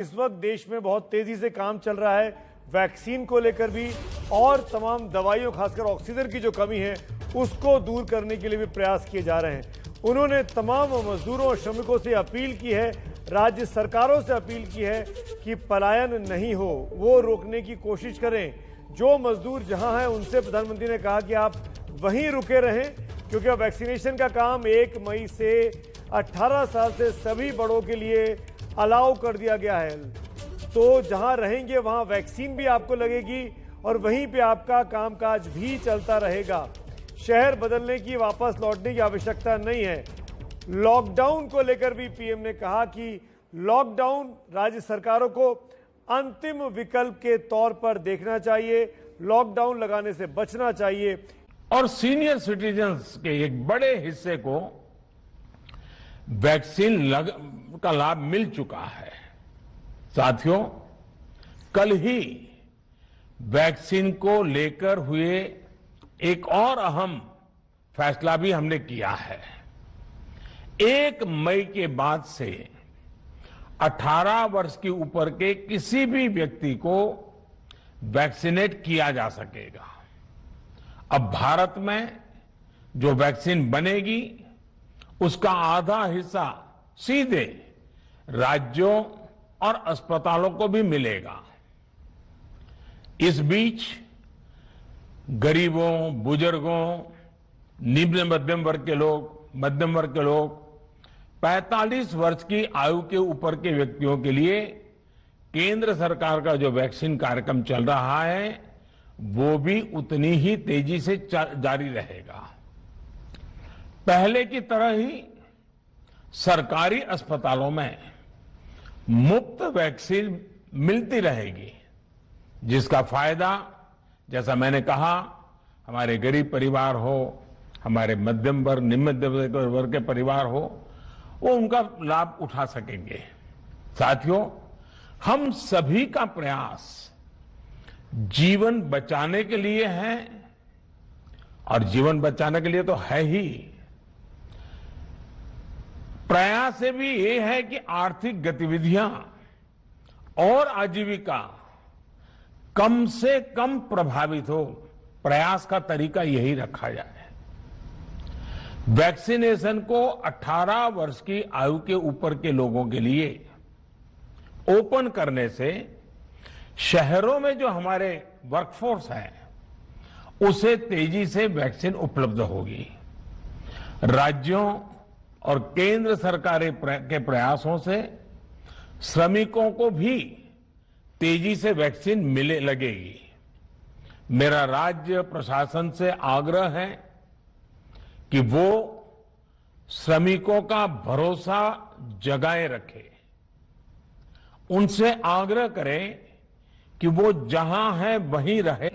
इस वक्त देश में बहुत तेजी से काम चल रहा है वैक्सीन को लेकर भी, और तमाम दवाइयों खासकर ऑक्सीजन की जो कमी है उसको दूर करने के लिए भी प्रयास किए जा रहे हैं। उन्होंने तमाम मजदूरों और श्रमिकों से अपील की है, राज्य सरकारों से अपील की है कि पलायन नहीं हो, वो रोकने की कोशिश करें। जो मजदूर जहां हैं उनसे प्रधानमंत्री ने कहा कि आप वहीं रुके रहें, क्योंकि अब वैक्सीनेशन का काम 1 मई से 18 साल से सभी बड़ों के लिए अलाउ कर दिया गया है। तो जहां रहेंगे वहां वैक्सीन भी आपको लगेगी और वहीं पे आपका कामकाज भी चलता रहेगा। शहर बदलने की, वापस लौटने की आवश्यकता नहीं है। लॉकडाउन को लेकर भी पीएम ने कहा कि लॉकडाउन राज्य सरकारों को अंतिम विकल्प के तौर पर देखना चाहिए, लॉकडाउन लगाने से बचना चाहिए। और सीनियर सिटीजन्स के एक बड़े हिस्से को वैक्सीन का लाभ मिल चुका है। साथियों, कल ही वैक्सीन को लेकर हुए एक और अहम फैसला भी हमने किया है। 1 मई के बाद से 18 वर्ष के ऊपर के किसी भी व्यक्ति को वैक्सीनेट किया जा सकेगा। अब भारत में जो वैक्सीन बनेगी उसका आधा हिस्सा सीधे राज्यों और अस्पतालों को भी मिलेगा। इस बीच गरीबों, बुजुर्गों, निम्न मध्यम वर्ग के लोग, 45 वर्ष की आयु के ऊपर के व्यक्तियों के लिए केंद्र सरकार का जो वैक्सीन कार्यक्रम चल रहा है वो भी उतनी ही तेजी से जारी रहेगा। पहले की तरह ही सरकारी अस्पतालों में मुफ्त वैक्सीन मिलती रहेगी, जिसका फायदा, जैसा मैंने कहा, हमारे गरीब परिवार हो, हमारे मध्यम वर्ग, निम्न मध्यम वर्ग के परिवार हो, वो उनका लाभ उठा सकेंगे। साथियों, हम सभी का प्रयास जीवन बचाने के लिए है, और जीवन बचाने के लिए तो है ही, प्रयास से भी ये है कि आर्थिक गतिविधियां और आजीविका कम से कम प्रभावित हो। प्रयास का तरीका यही रखा जाए। वैक्सीनेशन को 18 वर्ष की आयु के ऊपर के लोगों के लिए ओपन करने से शहरों में जो हमारे वर्कफोर्स है उसे तेजी से वैक्सीन उपलब्ध होगी। राज्यों और केंद्र सरकार के प्रयासों से श्रमिकों को भी तेजी से वैक्सीन मिले लगेगी। मेरा राज्य प्रशासन से आग्रह है कि वो श्रमिकों का भरोसा जगाए रखे। उनसे आग्रह करें कि वो जहां है वहीं रहे।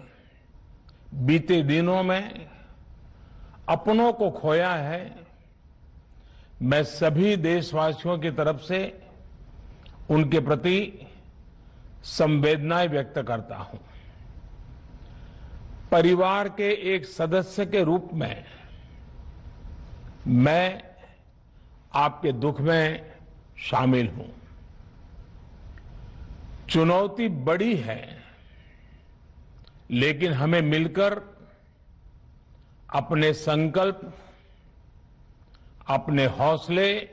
बीते दिनों में अपनों को खोया है। मैं सभी देशवासियों की तरफ से उनके प्रति संवेदनाएं व्यक्त करता हूं। परिवार के एक सदस्य के रूप में मैं आपके दुख में शामिल हूं। चुनौती बड़ी है, लेकिन हमें मिलकर अपने संकल्प, अपने हौसले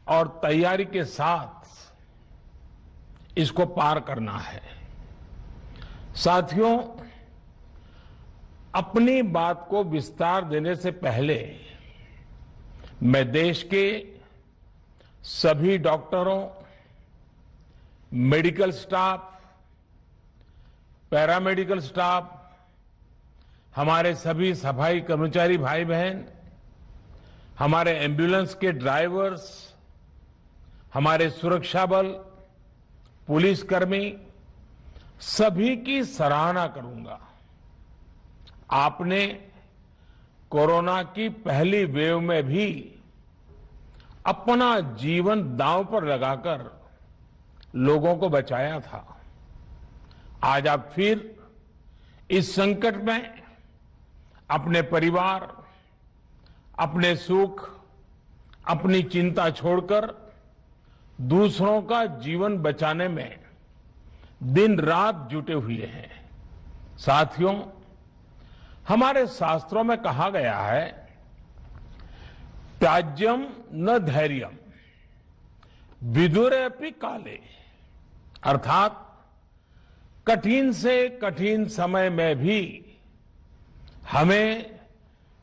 और तैयारी के साथ इसको पार करना है। साथियों, अपनी बात को विस्तार देने से पहले मैं देश के सभी डॉक्टरों, मेडिकल स्टाफ, पैरामेडिकल स्टाफ, हमारे सभी सफाई कर्मचारी भाई बहन, हमारे एम्बुलेंस के ड्राइवर्स, हमारे सुरक्षा बल, पुलिसकर्मी, सभी की सराहना करूंगा। आपने कोरोना की पहली वेव में भी अपना जीवन दांव पर लगाकर लोगों को बचाया था। आज आप फिर इस संकट में अपने परिवार, अपने सुख, अपनी चिंता छोड़कर दूसरों का जीवन बचाने में दिन रात जुटे हुए हैं। साथियों, हमारे शास्त्रों में कहा गया है, त्याज्यम न धैर्यम विदुरेऽपि काले, अर्थात कठिन से कठिन समय में भी हमें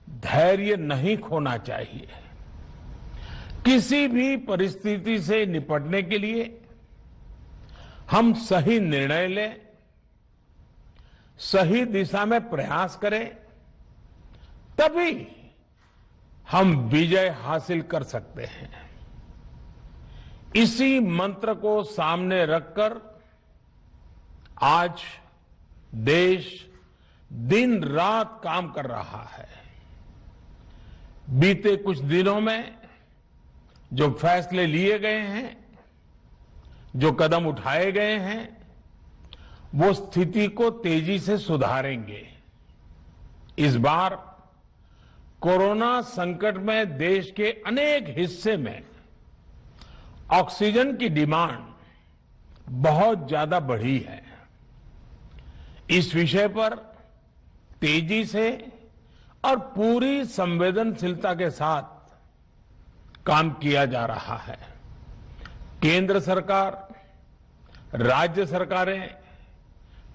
धैर्य नहीं खोना चाहिए। किसी भी परिस्थिति से निपटने के लिए हम सही निर्णय लें, सही दिशा में प्रयास करें, तभी हम विजय हासिल कर सकते हैं। इसी मंत्र को सामने रखकर आज देश दिन रात काम कर रहा है। बीते कुछ दिनों में जो फैसले लिए गए हैं, जो कदम उठाए गए हैं, वो स्थिति को तेजी से सुधारेंगे। इस बार कोरोना संकट में देश के अनेक हिस्से में ऑक्सीजन की डिमांड बहुत ज्यादा बढ़ी है। इस विषय पर तेजी से और पूरी संवेदनशीलता के साथ काम किया जा रहा है। केंद्र सरकार, राज्य सरकारें,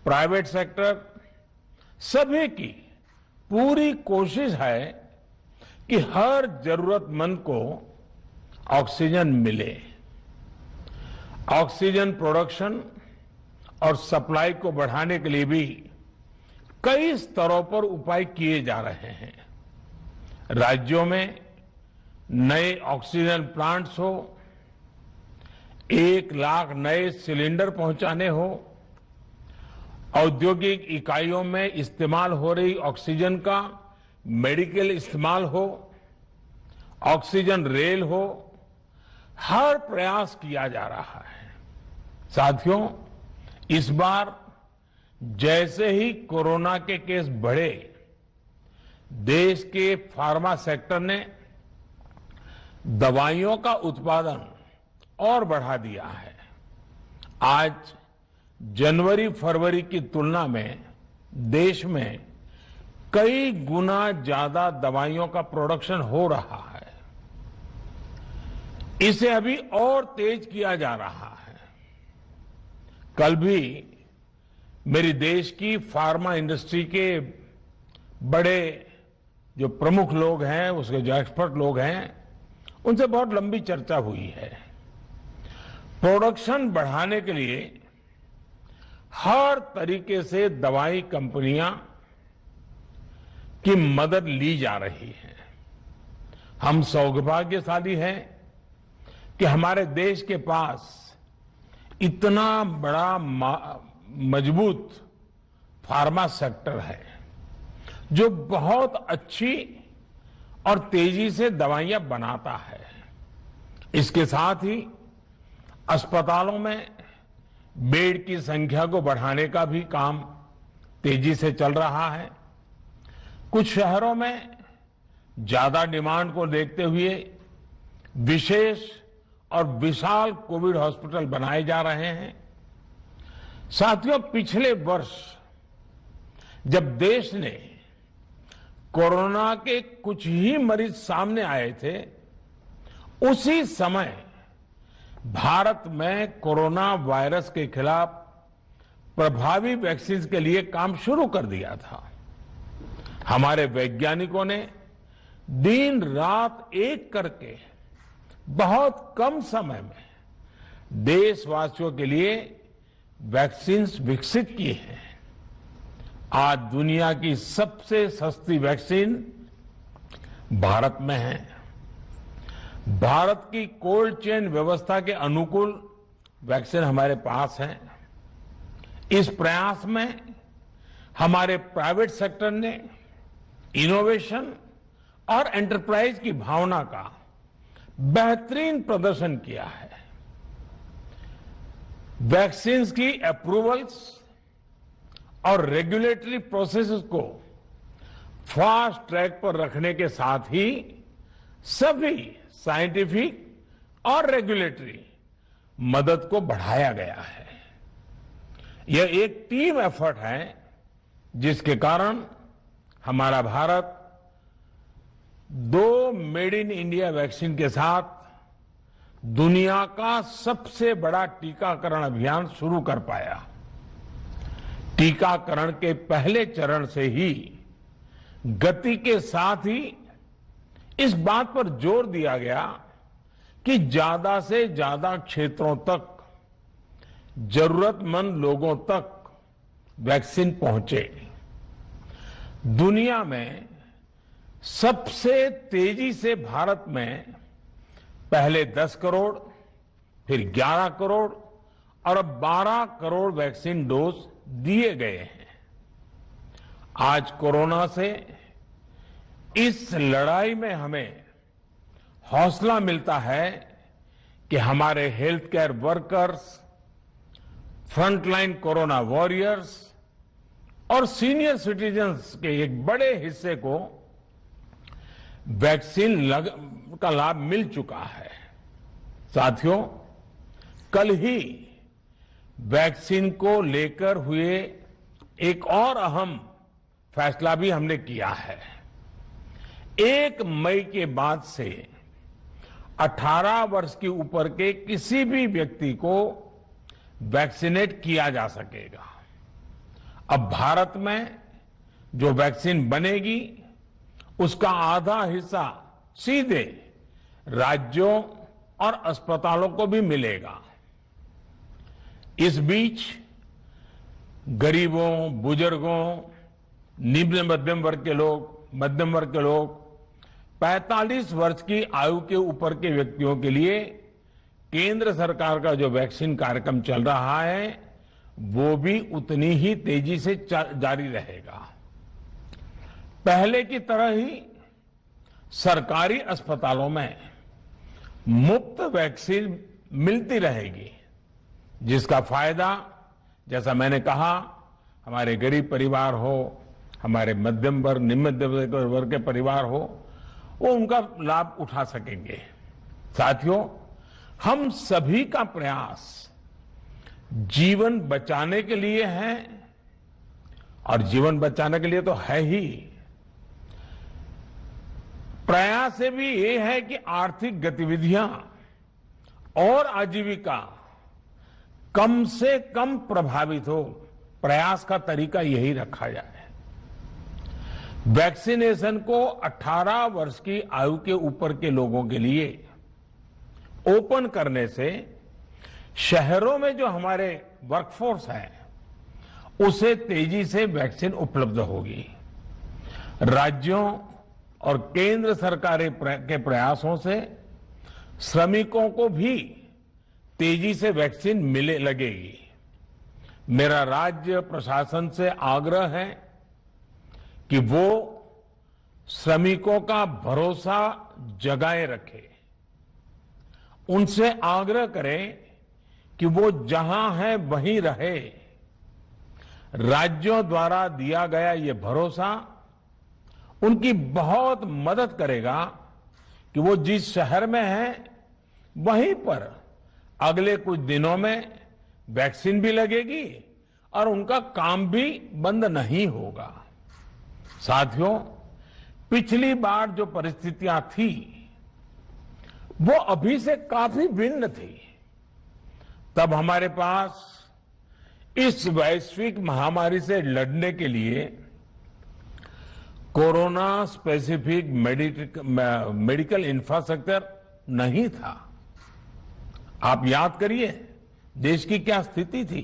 प्राइवेट सेक्टर, सभी की पूरी कोशिश है कि हर जरूरतमंद को ऑक्सीजन मिले। ऑक्सीजन प्रोडक्शन और सप्लाई को बढ़ाने के लिए भी कई स्तरों पर उपाय किए जा रहे हैं। राज्यों में नए ऑक्सीजन प्लांट्स हो, 1 लाख नए सिलेंडर पहुंचाने हो, औद्योगिक इकाइयों में इस्तेमाल हो रही ऑक्सीजन का मेडिकल इस्तेमाल हो, ऑक्सीजन रेल हो, हर प्रयास किया जा रहा है। साथियों, इस बार जैसे ही कोरोना के केस बढ़े, देश के फार्मा सेक्टर ने दवाइयों का उत्पादन और बढ़ा दिया है। आज जनवरी फरवरी की तुलना में देश में कई गुना ज्यादा दवाइयों का प्रोडक्शन हो रहा है। इसे अभी और तेज किया जा रहा है। कल भी मेरी देश की फार्मा इंडस्ट्री के बड़े जो प्रमुख लोग हैं, उसके जो एक्सपर्ट लोग हैं, उनसे बहुत लंबी चर्चा हुई है। प्रोडक्शन बढ़ाने के लिए हर तरीके से दवाई कंपनियां की मदद ली जा रही है। हम सौभाग्यशाली हैं कि हमारे देश के पास इतना बड़ा मजबूत फार्मा सेक्टर है जो बहुत अच्छी और तेजी से दवाइयां बनाता है। इसके साथ ही अस्पतालों में बेड की संख्या को बढ़ाने का भी काम तेजी से चल रहा है। कुछ शहरों में ज्यादा डिमांड को देखते हुए विशेष और विशाल कोविड हॉस्पिटल बनाए जा रहे हैं। साथियों, पिछले वर्ष जब देश ने कोरोना के कुछ ही मरीज सामने आए थे, उसी समय भारत में कोरोना वायरस के खिलाफ प्रभावी वैक्सीन के लिए काम शुरू कर दिया था। हमारे वैज्ञानिकों ने दिन रात एक करके बहुत कम समय में देशवासियों के लिए वैक्सीन विकसित की है। आज दुनिया की सबसे सस्ती वैक्सीन भारत में है। भारत की कोल्ड चेन व्यवस्था के अनुकूल वैक्सीन हमारे पास है। इस प्रयास में हमारे प्राइवेट सेक्टर ने इनोवेशन और एंटरप्राइज की भावना का बेहतरीन प्रदर्शन किया है। वैक्सीन की अप्रूवल्स और रेगुलेटरी प्रोसेसेस को फास्ट ट्रैक पर रखने के साथ ही सभी साइंटिफिक और रेगुलेटरी मदद को बढ़ाया गया है। यह एक टीम एफर्ट है जिसके कारण हमारा Bharat 2 made in India vaccine के साथ दुनिया का सबसे बड़ा टीकाकरण अभियान शुरू कर पाया। टीकाकरण के पहले चरण से ही गति के साथ ही इस बात पर जोर दिया गया कि ज्यादा से ज्यादा क्षेत्रों तक जरूरतमंद लोगों तक वैक्सीन पहुंचे। दुनिया में सबसे तेजी से भारत में पहले 10 करोड़, फिर 11 करोड़ और अब 12 करोड़ वैक्सीन डोज दिए गए हैं। आज कोरोना से इस लड़ाई में हमें हौसला मिलता है कि हमारे health care workers, frontline corona warriors और सीनियर सिटीजन्स के एक बड़े हिस्से को वैक्सीन का लाभ मिल चुका है। साथियों, कल ही वैक्सीन को लेकर हुए एक और अहम फैसला भी हमने किया है। 1 मई के बाद से 18 वर्ष के ऊपर के किसी भी व्यक्ति को वैक्सीनेट किया जा सकेगा। अब भारत में जो वैक्सीन बनेगी उसका आधा हिस्सा सीधे राज्यों और अस्पतालों को भी मिलेगा। इस बीच गरीबों, बुजुर्गों, निम्न मध्यम वर्ग के लोग 45 वर्ष की आयु के ऊपर के व्यक्तियों के लिए केंद्र सरकार का जो वैक्सीन कार्यक्रम चल रहा है वो भी उतनी ही तेजी से जारी रहेगा। पहले की तरह ही सरकारी अस्पतालों में मुफ्त वैक्सीन मिलती रहेगी, जिसका फायदा, जैसा मैंने कहा, हमारे गरीब परिवार हो, हमारे मध्यम वर्ग, निम्न मध्यम वर्ग के परिवार हो, वो उनका लाभ उठा सकेंगे। साथियों, हम सभी का प्रयास जीवन बचाने के लिए है और जीवन बचाने के लिए तो है ही, प्रयास से भी ये है कि आर्थिक गतिविधियां और आजीविका कम से कम प्रभावित हो। प्रयास का तरीका यही रखा जाए। वैक्सीनेशन को 18 वर्ष की आयु के ऊपर के लोगों के लिए ओपन करने से शहरों में जो हमारे वर्कफोर्स है उसे तेजी से वैक्सीन उपलब्ध होगी। राज्यों और केंद्र सरकार के प्रयासों से श्रमिकों को भी तेजी से वैक्सीन मिले लगेगी। मेरा राज्य प्रशासन से आग्रह है कि वो श्रमिकों का भरोसा जगाए रखे। उनसे आग्रह करें कि वो जहां है वहीं रहे। राज्यों द्वारा दिया गया ये भरोसा उनकी बहुत मदद करेगा कि वो जिस शहर में है वहीं पर अगले कुछ दिनों में वैक्सीन भी लगेगी और उनका काम भी बंद नहीं होगा। साथियों, पिछली बार जो परिस्थितियां थी वो अभी से काफी भिन्न थी। तब हमारे पास इस वैश्विक महामारी से लड़ने के लिए कोरोना स्पेसिफिक मेडिकल इंफ्रास्ट्रक्चर नहीं था। आप याद करिए देश की क्या स्थिति थी।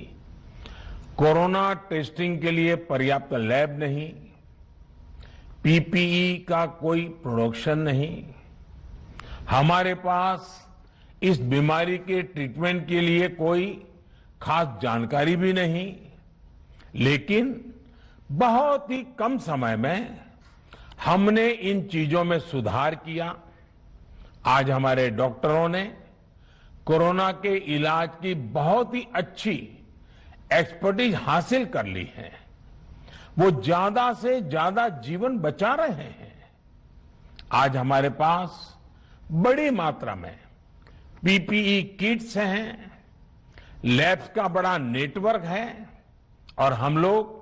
कोरोना टेस्टिंग के लिए पर्याप्त लैब नहीं, पीपीई का कोई प्रोडक्शन नहीं, हमारे पास इस बीमारी के ट्रीटमेंट के लिए कोई खास जानकारी भी नहीं। लेकिन बहुत ही कम समय में हमने इन चीजों में सुधार किया। आज हमारे डॉक्टरों ने कोरोना के इलाज की बहुत ही अच्छी एक्सपर्टीज हासिल कर ली है। वो ज्यादा से ज्यादा जीवन बचा रहे हैं। आज हमारे पास बड़ी मात्रा में पीपीई किट्स हैं, लैब्स का बड़ा नेटवर्क है और हम लोग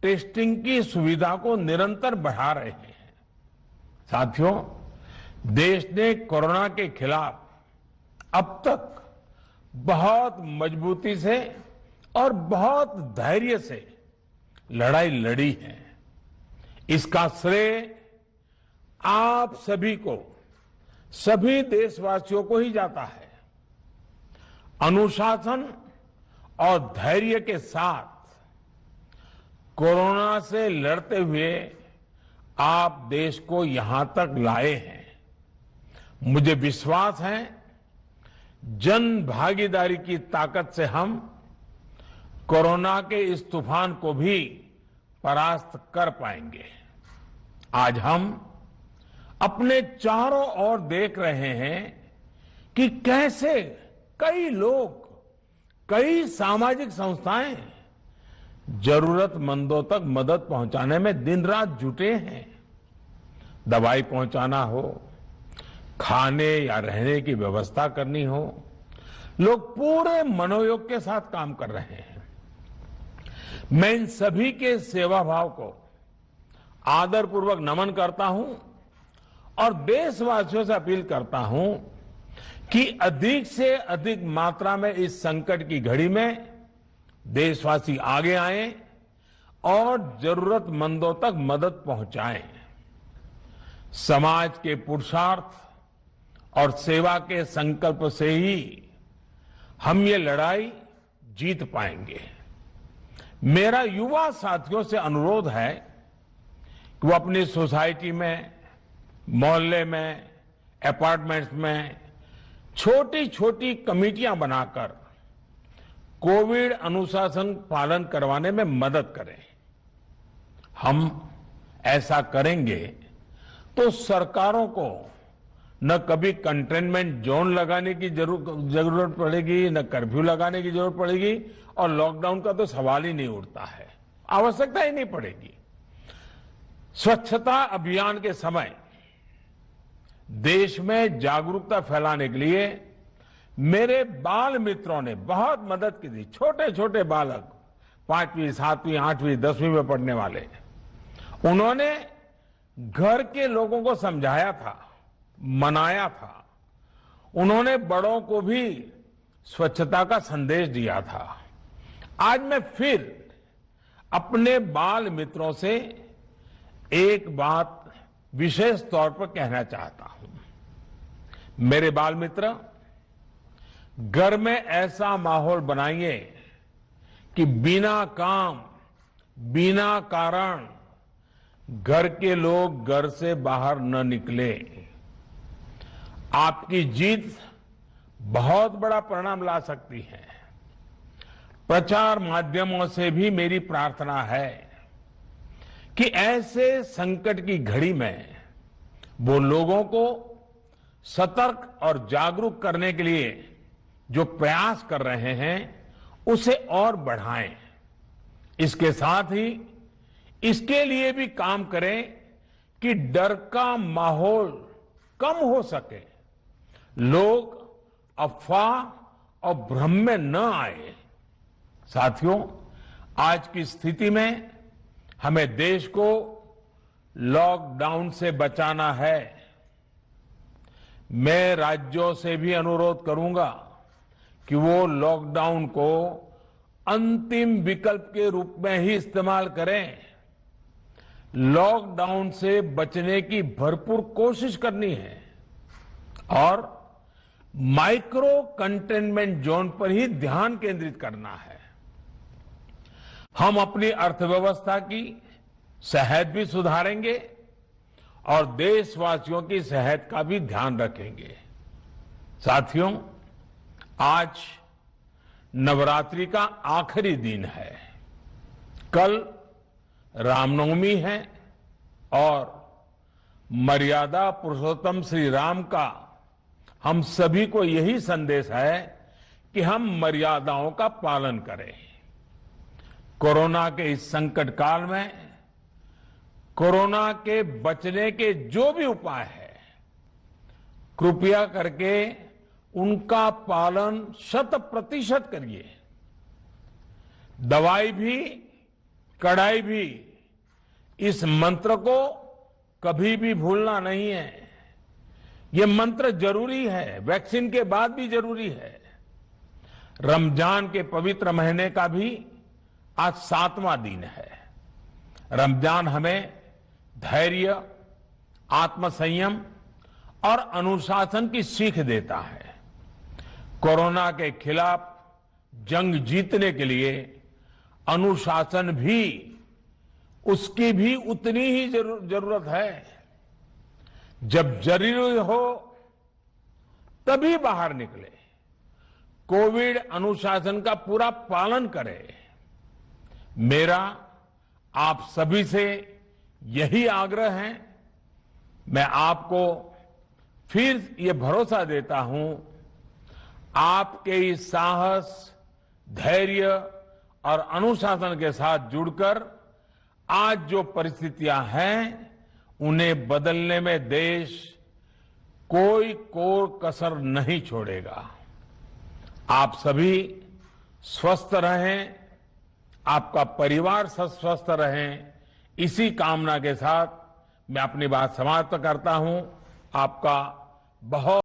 टेस्टिंग की सुविधा को निरंतर बढ़ा रहे हैं। साथियों, देश ने कोरोना के खिलाफ अब तक बहुत मजबूती से और बहुत धैर्य से लड़ाई लड़ी है। इसका श्रेय आप सभी को, सभी देशवासियों को ही जाता है। अनुशासन और धैर्य के साथ कोरोना से लड़ते हुए आप देश को यहां तक लाए हैं। मुझे विश्वास है जन भागीदारी की ताकत से हम कोरोना के इस तूफान को भी परास्त कर पाएंगे। आज हम अपने चारों ओर देख रहे हैं कि कैसे कई लोग, कई सामाजिक संस्थाएं जरूरतमंदों तक मदद पहुंचाने में दिन रात जुटे हैं। दवाई पहुंचाना हो, खाने या रहने की व्यवस्था करनी हो, लोग पूरे मनोयोग के साथ काम कर रहे हैं। मैं इन सभी के सेवा भाव को आदरपूर्वक नमन करता हूं और देशवासियों से अपील करता हूं कि अधिक से अधिक मात्रा में इस संकट की घड़ी में देशवासी आगे आएं और जरूरतमंदों तक मदद पहुंचाएं। समाज के पुरुषार्थ और सेवा के संकल्प से ही हम ये लड़ाई जीत पाएंगे। मेरा युवा साथियों से अनुरोध है कि वो अपनी सोसाइटी में, मोहल्ले में, अपार्टमेंट्स में छोटी छोटी कमेटियां बनाकर कोविड अनुशासन पालन करवाने में मदद करें। हम ऐसा करेंगे तो सरकारों को न कभी कंटेनमेंट जोन लगाने की जरूरत पड़ेगी, न कर्फ्यू लगाने की जरूरत पड़ेगी और लॉकडाउन का तो सवाल ही नहीं उठता है, आवश्यकता ही नहीं पड़ेगी। स्वच्छता अभियान के समय देश में जागरूकता फैलाने के लिए मेरे बाल मित्रों ने बहुत मदद की थी। छोटे छोटे बालक, 5वीं, 7वीं, 8वीं, 10वीं में पढ़ने वाले, उन्होंने घर के लोगों को समझाया था, मनाया था। उन्होंने बड़ों को भी स्वच्छता का संदेश दिया था। आज मैं फिर अपने बाल मित्रों से एक बात विशेष तौर पर कहना चाहता हूं। मेरे बाल मित्र, घर में ऐसा माहौल बनाइए कि बिना काम, बिना कारण घर के लोग घर से बाहर न निकले। आपकी जीत बहुत बड़ा परिणाम ला सकती है। प्रचार माध्यमों से भी मेरी प्रार्थना है कि ऐसे संकट की घड़ी में वो लोगों को सतर्क और जागरूक करने के लिए जो प्रयास कर रहे हैं उसे और बढ़ाएं। इसके साथ ही इसके लिए भी काम करें कि डर का माहौल कम हो सके, लोग अफवाह और भ्रम में न आए। साथियों, आज की स्थिति में हमें देश को लॉकडाउन से बचाना है। मैं राज्यों से भी अनुरोध करूंगा कि वो लॉकडाउन को अंतिम विकल्प के रूप में ही इस्तेमाल करें। लॉकडाउन से बचने की भरपूर कोशिश करनी है और माइक्रो कंटेनमेंट जोन पर ही ध्यान केंद्रित करना है। हम अपनी अर्थव्यवस्था की सेहत भी सुधारेंगे और देशवासियों की सेहत का भी ध्यान रखेंगे। साथियों, आज नवरात्रि का आखिरी दिन है। कल रामनवमी है और मर्यादा पुरुषोत्तम श्री राम का हम सभी को यही संदेश है कि हम मर्यादाओं का पालन करें। कोरोना के इस संकट काल में कोरोना के बचने के जो भी उपाय है, कृपया करके उनका पालन 100% करिए। दवाई भी कड़ाई भी, इस मंत्र को कभी भी भूलना नहीं है। ये मंत्र जरूरी है, वैक्सीन के बाद भी जरूरी है। रमजान के पवित्र महीने का भी आज 7वां दिन है। रमजान हमें धैर्य, आत्मसंयम और अनुशासन की सीख देता है। कोरोना के खिलाफ जंग जीतने के लिए अनुशासन भी, उसकी भी उतनी ही जरूरत है। जब जरूरी हो तभी बाहर निकले, कोविड अनुशासन का पूरा पालन करें। मेरा आप सभी से यही आग्रह है। मैं आपको फिर ये भरोसा देता हूं, आपके इस साहस, धैर्य और अनुशासन के साथ जुड़कर आज जो परिस्थितियां हैं, उन्हें बदलने में देश कोई कसर नहीं छोड़ेगा। आप सभी स्वस्थ रहें, आपका परिवार स्वस्थ रहे, इसी कामना के साथ मैं अपनी बात समाप्त करता हूं। आपका बहुत